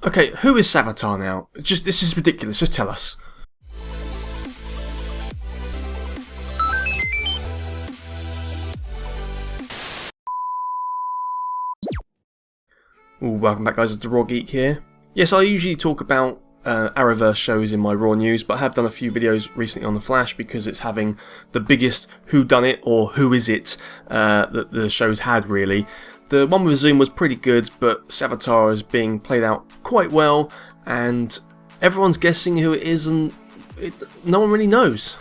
Okay, who is Savatar now? This is ridiculous, just tell us. Ooh, welcome back guys, it's the Raw Geek here. Yes, I usually talk about Arrowverse shows in my Raw News, but I have done a few videos recently on The Flash because it's having the biggest whodunit or who is it that the show's had really. The one with Zoom was pretty good, but Savatar is being played out quite well, and everyone's guessing who it is, and no one really knows.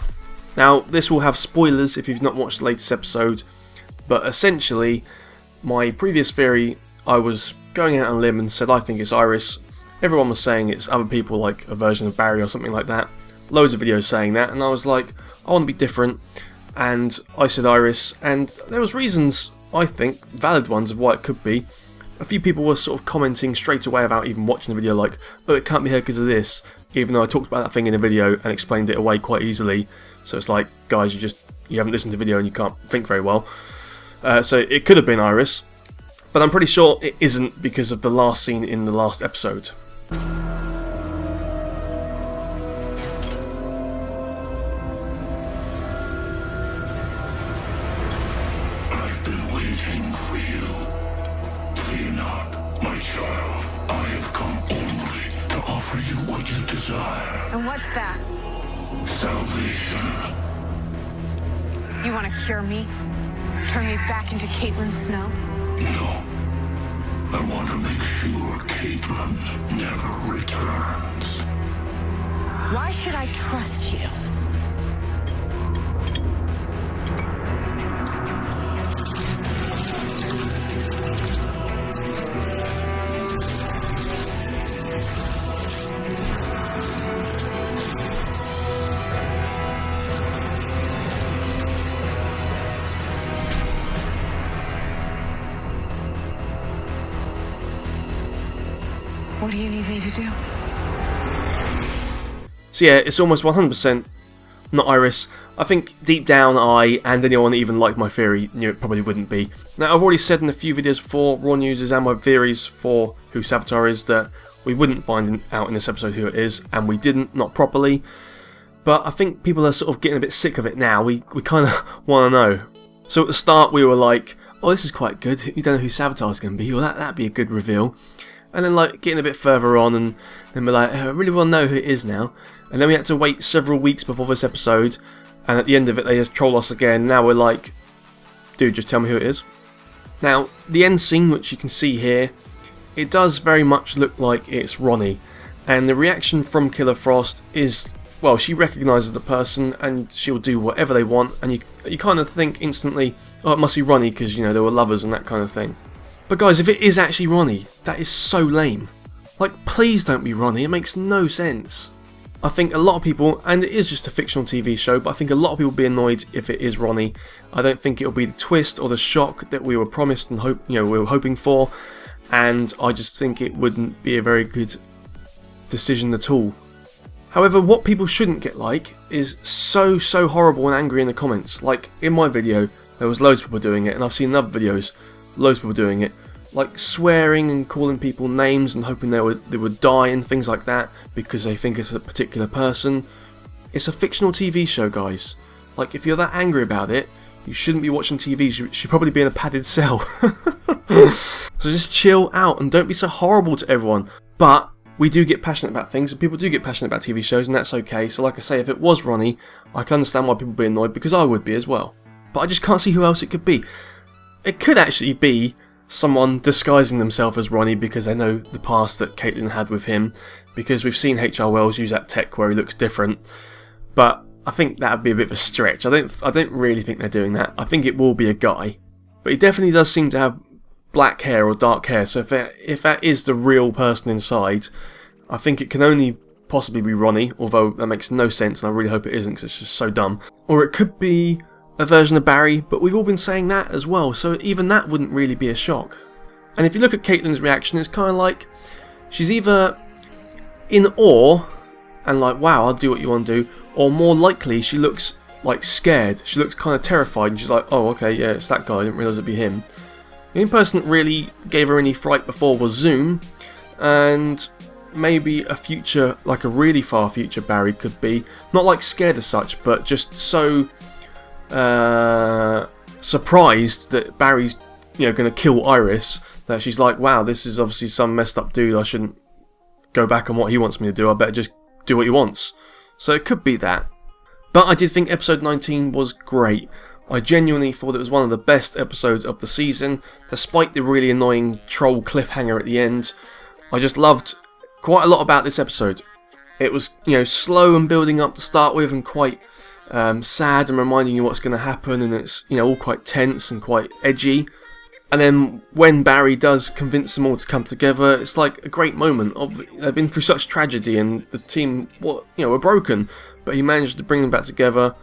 Now, this will have spoilers if you've not watched the latest episode, but essentially, my previous theory, I was going out on a limb and said I think it's Iris. Everyone was saying it's other people, like a version of Barry or something like that. Loads of videos saying that, and I was like, I want to be different, and I said Iris, and there was reasons, I think, valid ones of why it could be. A few people were sort of commenting straight away without even watching the video, like, oh, it can't be her because of this, even though I talked about that thing in the video and explained it away quite easily. So it's like, guys, you haven't listened to the video and you can't think very well. So it could have been Iris, but I'm pretty sure it isn't because of the last scene in the last episode. I've been waiting for you. Fear not, my child. I have come only to offer you what you desire. And what's that? Salvation. You want to cure me? Turn me back into Caitlin Snow? No. I want to make sure Caitlin never returns. Why should I trust you? What do you need me to do? So yeah, it's almost 100% not Iris. I think deep down I, and anyone that even liked my theory, knew it probably wouldn't be. Now, I've already said in a few videos before, Raw News and my theories for who Savatar is, that we wouldn't find out in this episode who it is, and we didn't, not properly. But I think people are sort of getting a bit sick of it now. We kind of want to know. So at the start we were like, oh, this is quite good, you don't know who Savatar is going to be, or that'd be a good reveal. And then like getting a bit further on, and then we're like, I really want to know who it is now. And then we had to wait several weeks before this episode, and at the end of it they just troll us again. Now we're like, dude, just tell me who it is. Now, the end scene, which you can see here, it does very much look like it's Ronnie. And the reaction from Killer Frost is, well, she recognises the person and she'll do whatever they want, and you kind of think instantly, oh, it must be Ronnie because, you know, they were lovers and that kind of thing. But guys, if it is actually Ronnie, that is so lame. Like, please don't be Ronnie, it makes no sense. I think a lot of people, and it is just a fictional TV show, but I think a lot of people will be annoyed if it is Ronnie. I don't think it'll be the twist or the shock that we were promised and we were hoping for, and I just think it wouldn't be a very good decision at all. However, what people shouldn't get like is so horrible and angry in the comments. Like in my video, there was loads of people doing it, and I've seen in other videos, loads of people doing it, like swearing and calling people names and hoping they would die and things like that because they think it's a particular person. It's a fictional TV show, guys. Like, if you're that angry about it, you shouldn't be watching TV. You should probably be in a padded cell. So just chill out and don't be so horrible to everyone. But we do get passionate about things, and people do get passionate about TV shows, and that's okay. So like I say, if it was Ronnie, I can understand why people would be annoyed, because I would be as well. But I just can't see who else it could be. It could actually be someone disguising themselves as Ronnie because they know the past that Caitlin had with him, because we've seen H.R. Wells use that tech where he looks different. But I think that would be a bit of a stretch. I don't really think they're doing that. I think it will be a guy, but he definitely does seem to have black hair or dark hair. So if that is the real person inside, I think it can only possibly be Ronnie. Although that makes no sense, and I really hope it isn't, because it's just so dumb. Or it could be a version of Barry, but we've all been saying that as well, so even that wouldn't really be a shock. And if you look at Caitlin's reaction, it's kind of like she's either in awe and like, wow, I'll do what you want to do, or more likely she looks like scared. She looks kind of terrified, and she's like, oh, okay, yeah, it's that guy, I didn't realise it'd be him. The only person that really gave her any fright before was Zoom, and maybe a future, like a really far future Barry could be, not like scared as such, but just so surprised that Barry's going to kill Iris, that she's like, wow, this is obviously some messed up dude, I shouldn't go back on what he wants me to do, I better just do what he wants. So it could be that. But I did think episode 19 was great. I genuinely thought it was one of the best episodes of the season, despite the really annoying troll cliffhanger at the end. I just loved quite a lot about this episode. It was, slow and building up to start with, and quite sad and reminding you what's going to happen, and it's, all quite tense and quite edgy. And then when Barry does convince them all to come together, it's like a great moment. They've been through such tragedy, and the team were broken, but he managed to bring them back together.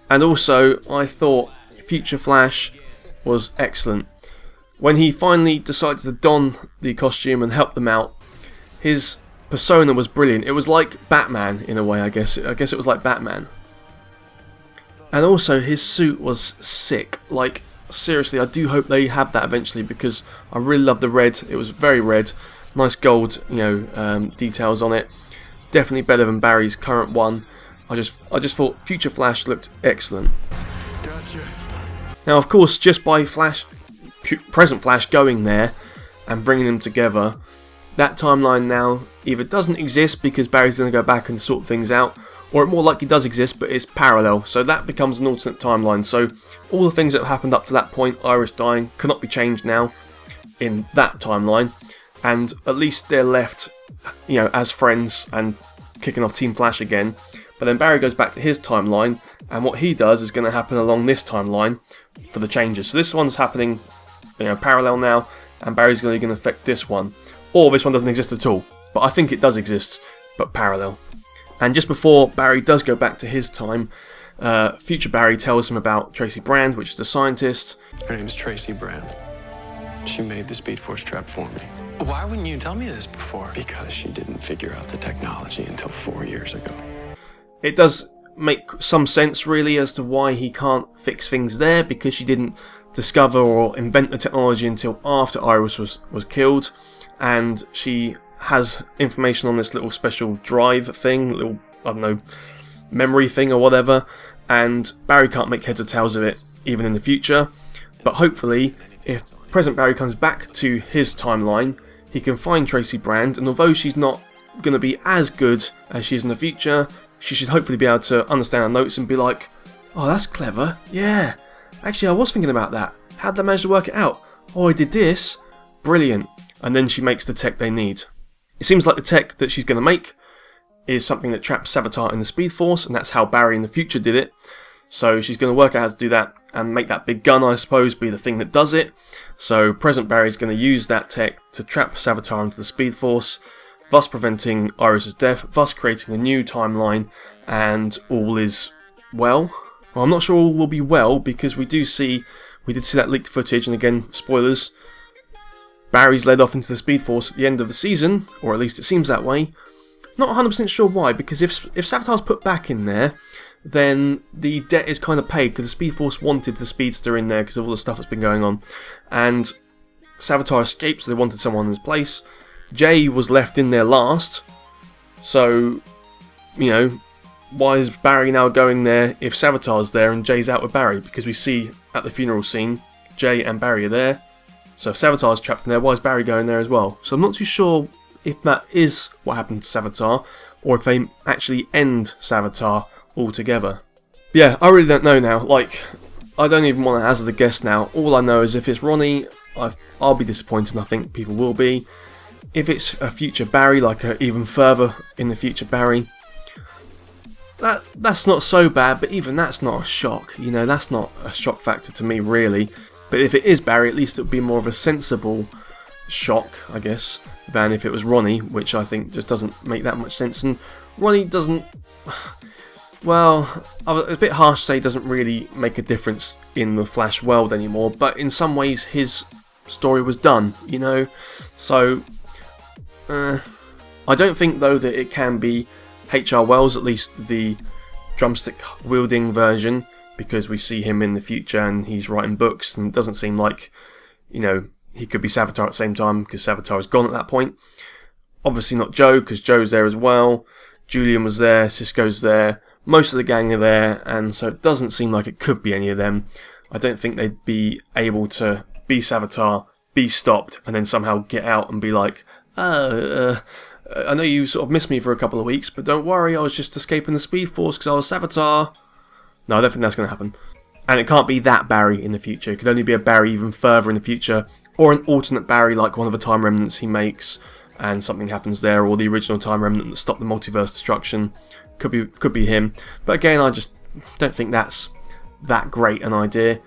And also, I thought Future Flash was excellent. When he finally decided to don the costume and help them out, his persona was brilliant. It was like Batman in a way, I guess. I guess it was like Batman. And also, his suit was sick. Like, seriously, I do hope they have that eventually, because I really love the red. It was very red. Nice gold, details on it. Definitely better than Barry's current one. I just thought Future Flash looked excellent. Gotcha. Now, of course, just by present Flash going there and bringing them together, that timeline now either doesn't exist because Barry's going to go back and sort things out, or it more likely does exist but it's parallel, so that becomes an alternate timeline. So all the things that have happened up to that point, Iris dying, cannot be changed now in that timeline, and at least they're left, as friends and kicking off Team Flash again. But then Barry goes back to his timeline, and what he does is going to happen along this timeline for the changes. So this one's happening, parallel now, and Barry's going to affect this one. Or this one doesn't exist at all, but I think it does exist, but parallel. And just before Barry does go back to his time, future Barry tells him about Tracy Brand, which is the scientist. Her name's Tracy Brand. She made the Speed Force trap for me. Why wouldn't you tell me this before? Because she didn't figure out the technology until 4 years ago. It does make some sense, really, as to why he can't fix things there, because she didn't discover or invent the technology until after Iris was killed, and she has information on this little special drive thing, little, memory thing or whatever, and Barry can't make heads or tails of it, even in the future. But hopefully, if present Barry comes back to his timeline, he can find Tracy Brand, and although she's not going to be as good as she is in the future, she should hopefully be able to understand her notes and be like, oh, that's clever, yeah, actually I was thinking about that, how'd they manage to work it out? Oh, I did this, brilliant. And then she makes the tech they need. It seems like the tech that she's going to make is something that traps Savatar in the Speed Force, and that's how Barry in the future did it. So she's going to work out how to do that and make that big gun, I suppose, be the thing that does it. So present Barry's going to use that tech to trap Savatar into the Speed Force, thus preventing Iris' death, thus creating a new timeline, and all is well. Well, I'm not sure all will be well, because we did see that leaked footage, and again, spoilers, Barry's led off into the Speed Force at the end of the season, or at least it seems that way. Not 100% sure why, because if Savatar's put back in there, then the debt is kind of paid, because the Speed Force wanted the Speedster in there because of all the stuff that's been going on. And Savatar escaped, so they wanted someone in his place. Jay was left in there last, so, why is Barry now going there if Savatar's there and Jay's out with Barry? Because we see at the funeral scene, Jay and Barry are there. So if Savatar's trapped in there, why is Barry going there as well? So I'm not too sure if that is what happened to Savatar, or if they actually end Savatar altogether. But yeah, I really don't know now. I don't even want to hazard a guess now. All I know is if it's Ronnie, I'll be disappointed, and I think people will be. If it's a future Barry, like even further in the future Barry, that's not so bad, but even that's not a shock. That's not a shock factor to me, really. But if it is Barry, at least it would be more of a sensible shock, I guess, than if it was Ronnie, which I think just doesn't make that much sense. And Ronnie doesn't... Well, it's a bit harsh to say he doesn't really make a difference in the Flash world anymore, but in some ways his story was done, So, I don't think, though, that it can be H.R. Wells, at least the drumstick-wielding version, because we see him in the future and he's writing books, and it doesn't seem like, he could be Savatar at the same time, because Savatar is gone at that point. Obviously not Joe, because Joe's there as well. Julian was there, Cisco's there, most of the gang are there, and so it doesn't seem like it could be any of them. I don't think they'd be able to be Savatar, be stopped, and then somehow get out and be like, I know you sort of missed me for a couple of weeks, but don't worry, I was just escaping the Speed Force because I was Savatar. No, I don't think that's going to happen. And it can't be that Barry in the future. It could only be a Barry even further in the future, or an alternate Barry like one of the Time Remnants he makes, and something happens there, or the original Time Remnant that stopped the multiverse destruction. Could be him. But again, I just don't think that's that great an idea.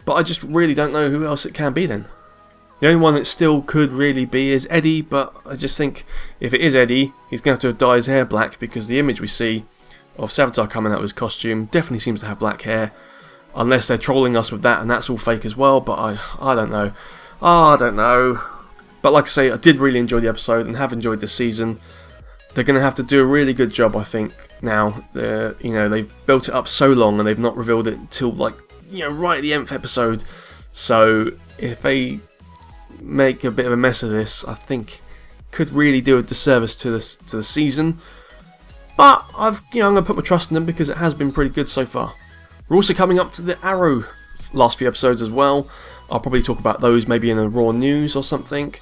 But I just really don't know who else it can be then. The only one that still could really be is Eddie, but I just think if it is Eddie, he's going to have to dye his hair black, because the image we see of Savatar coming out of his costume definitely seems to have black hair. Unless they're trolling us with that and that's all fake as well, but I don't know. I don't know. But like I say, I did really enjoy the episode and have enjoyed this season. They're going to have to do a really good job, I think, now. They've built it up so long and they've not revealed it until, like, right at the 10th episode. So if they make a bit of a mess of this, I think could really do a disservice to the season. But I'm going to put my trust in them because it has been pretty good so far. We're also coming up to the Arrow last few episodes as well. I'll probably talk about those maybe in a Raw News or something.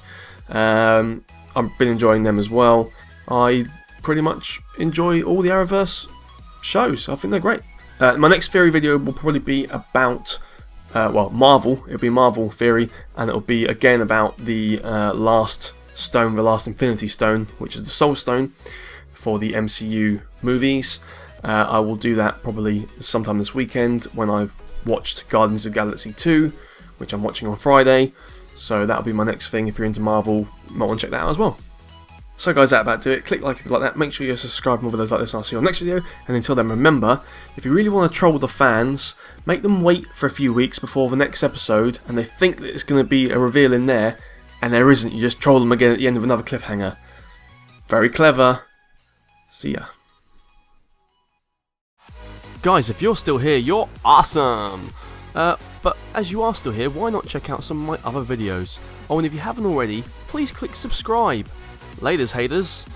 I've been enjoying them as well. I pretty much enjoy all the Arrowverse shows. I think they're great. My next theory video will probably be about Marvel. It'll be Marvel theory, and it'll be again about the last stone, the last Infinity Stone, which is the Soul Stone for the MCU movies. I will do that probably sometime this weekend when I've watched Guardians of the Galaxy 2, which I'm watching on Friday. So that'll be my next thing. If you're into Marvel, you might want to check that out as well. So guys, that about do it. Click like if you like that. Make sure you subscribe for more videos like this, and I'll see you on the next video. And until then, remember, if you really want to troll the fans, make them wait for a few weeks before the next episode, and they think that it's going to be a reveal in there, and there isn't. You just troll them again at the end of another cliffhanger. Very clever. See ya. Guys, if you're still here, you're awesome! But as you are still here, why not check out some of my other videos? Oh, and if you haven't already, please click subscribe. Laters, haters.